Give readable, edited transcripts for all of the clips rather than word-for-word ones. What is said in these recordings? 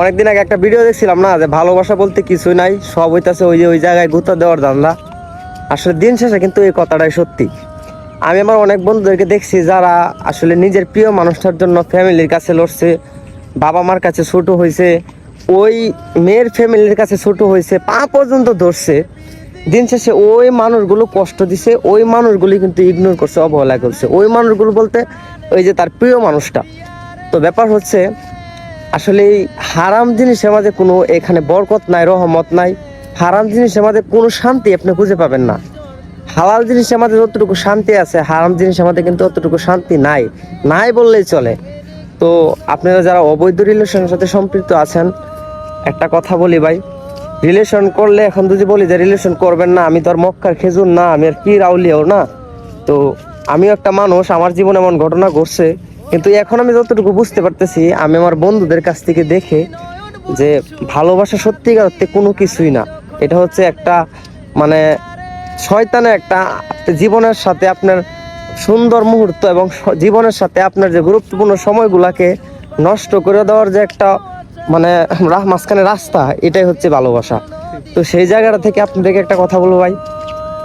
অনেকদিন আগে একটা ভিডিও দেখছিলাম না, যে ভালোবাসা বলতে কিছুই নাই, সব হইতাছে ওই যে ওই জায়গায় গুঁতা দেওয়ার ধান্দা। আসলে দিন শেষে কিন্তু এই কথাটাই সত্যি। আমি আমার অনেক বন্ধুদেরকে দেখছি যারা আসলে নিজের প্রিয় মানুষটার জন্য ফ্যামিলির কাছে লড়ছে, বাবা মার কাছে ছোট হয়েছে, ওই মেয়ের ফ্যামিলির কাছে ছোট হয়েছে, পা পর্যন্ত ধরছে। দিন শেষে ওই মানুষগুলো কষ্ট দিছে, ওই মানুষগুলি কিন্তু ইগনোর করছে, অবহেলা করছে। ওই মানুষগুলো বলতে ওই যে তার প্রিয় মানুষটা। তো ব্যাপার হচ্ছে আসলে এই হারাম জিনিসের মাঝে কোনো এখানে বরকত নাই, রহমত নাই। হারাম জিনিসের মাঝে কোনো শান্তি আপনি খুঁজে পাবেন না। হালাল জিনিসের মাঝে যতটুকু শান্তি আছে, হারাম জিনিসের মাঝে কিন্তু অতটুকু শান্তি নাই, নাই বললেই চলে। তো আপনারা যারা অবৈধ রিলেশনের সাথে সম্পৃক্ত আছেন, একটা কথা বলি ভাই, রিলেশন করলে এখন যদি বলি যে রিলেশন করবেন না, আমি তো আর মক্কার খেজুর না, আমি আর পীর আউলিয়াও না। তো আমিও একটা মানুষ, আমার জীবনে এমন ঘটনা ঘটছে। কিন্তু এখন আমি যতটুকু বুঝতে পারতেছি, আমি আমার বন্ধুদের কাছ থেকে দেখে, যে ভালোবাসা সত্যিকার অর্থে কোনো কিছুই না। এটা হচ্ছে একটা মানে শয়তানের একটা জীবনের সাথে আপনার সুন্দর মুহূর্ত এবং জীবনের সাথে আপনার যে গুরুত্বপূর্ণ সময়গুলাকে নষ্ট করে দেওয়ার যে একটা মানে মাঝখানে রাস্তা, এটাই হচ্ছে ভালোবাসা। তো সেই জায়গাটা থেকে আপনাদেরকে একটা কথা বলবো ভাই,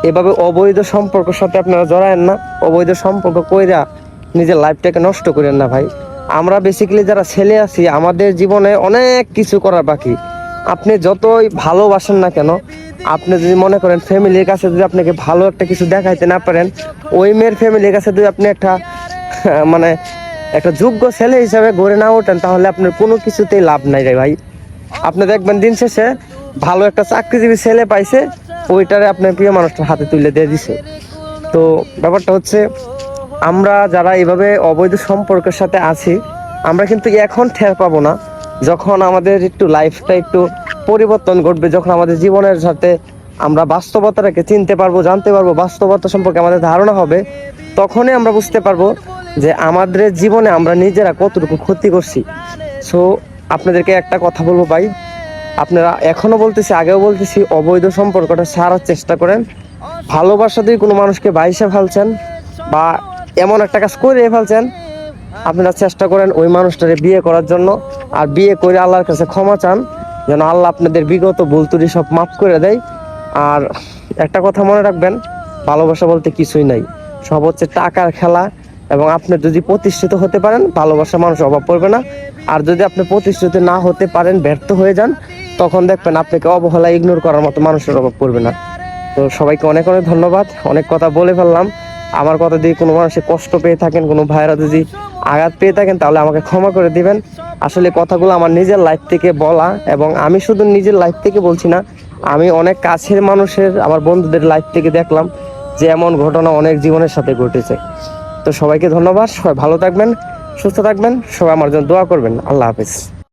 এভাবে অবৈধ সম্পর্কের সাথে আপনারা জড়ায়েন না। অবৈধ সম্পর্ক কইরা নিজের লাইফটাকে নষ্ট করেন না ভাই। আমরা বেসিক্যালি যারা ছেলে আছি, আমাদের জীবনে অনেক কিছু করার বাকি। আপনি যতই ভালোবাসেন না কেন, আপনি যদি মনে করেন ফ্যামিলির কাছে যদি আপনাকে ভালো একটা কিছু দেখাইতে না পারেন, ওই মেয়ের ফ্যামিলির কাছে যদি আপনি একটা মানে একটা যোগ্য ছেলে হিসাবে গড়ে না ওঠেন, তাহলে আপনার কোনো কিছুতেই লাভ নাই রে ভাই। আপনি দেখবেন দিন শেষে ভালো একটা চাকরিজীবী ছেলে পাইছে, ওইটারে আপনার প্রিয় মানুষটার হাতে তুলে দিয়ে দিছে। তো ব্যাপারটা হচ্ছে, আমরা যারা এইভাবে অবৈধ সম্পর্কের সাথে আছি, আমরা কিন্তু এখন ঠের পাবো না। যখন আমাদের একটু লাইফটা একটু পরিবর্তন ঘটবে, যখন আমাদের জীবনের সাথে আমরা বাস্তবতাটাকে চিনতে পারবো, জানতে পারবো, বাস্তবতা সম্পর্কে আমাদের ধারণা হবে, তখনই আমরা বুঝতে পারবো যে আমাদের জীবনে আমরা নিজেরা কতটুকু ক্ষতি করছি। সো আপনাদেরকে একটা কথা বলবো ভাই, আপনারা এখনো বলতেছি, আগেও বলতেছি, অবৈধ সম্পর্কটা ছাড়ার চেষ্টা করেন। ভালোবাসা দিয়ে কোনো মানুষকে বাইসে ফেলছেন বা এমন একটা কাজ করে ফেলছেন, আপনারা চেষ্টা করেন ওই মানুষটারে বিয়ে করার জন্য। আর বিয়ে করে আল্লাহর কাছে ক্ষমা চান, যেন আল্লাহ আপনাদের বিগত ভুল ত্রুটি সব মাফ করে দেয়। আর একটা কথা মনে রাখবেন, ভালোবাসা বলতে কিছুই নাই, সব হচ্ছে টাকার খেলা। এবং আপনি যদি প্রতিষ্ঠিত হতে পারেন, ভালোবাসা মানুষ অভাব পড়বে না। আর যদি আপনি প্রতিষ্ঠিত না হতে পারেন, ব্যর্থ হয়ে যান, তখন দেখবেন আপনাকে অবহেলা, ইগনোর করার মতো মানুষের অভাব পড়বে না। তো সবাইকে অনেক অনেক ধন্যবাদ। অনেক কথা বলে ফেললাম। আমার কথা দিয়ে কোনো মানুষের কষ্ট পেয়ে থাকেন, কোনো ভাইরা যদি আঘাত পেয়ে থাকেন, তাহলে আমাকে ক্ষমা করে দিবেন। আসলে কথাগুলো আমার নিজের লাইফ থেকে বলা, এবং আমি শুধু নিজের লাইফ থেকে বলছি না, আমি অনেক কাছের মানুষের, আমার বন্ধুদের লাইফ থেকে দেখলাম যে এমন ঘটনা অনেক জীবনের সাথে ঘটেছে। তো সবাইকে ধন্যবাদ। সবাই ভালো থাকবেন, সুস্থ থাকবেন, সবাই আমার জন্য দোয়া করবেন। আল্লাহ হাফেজ।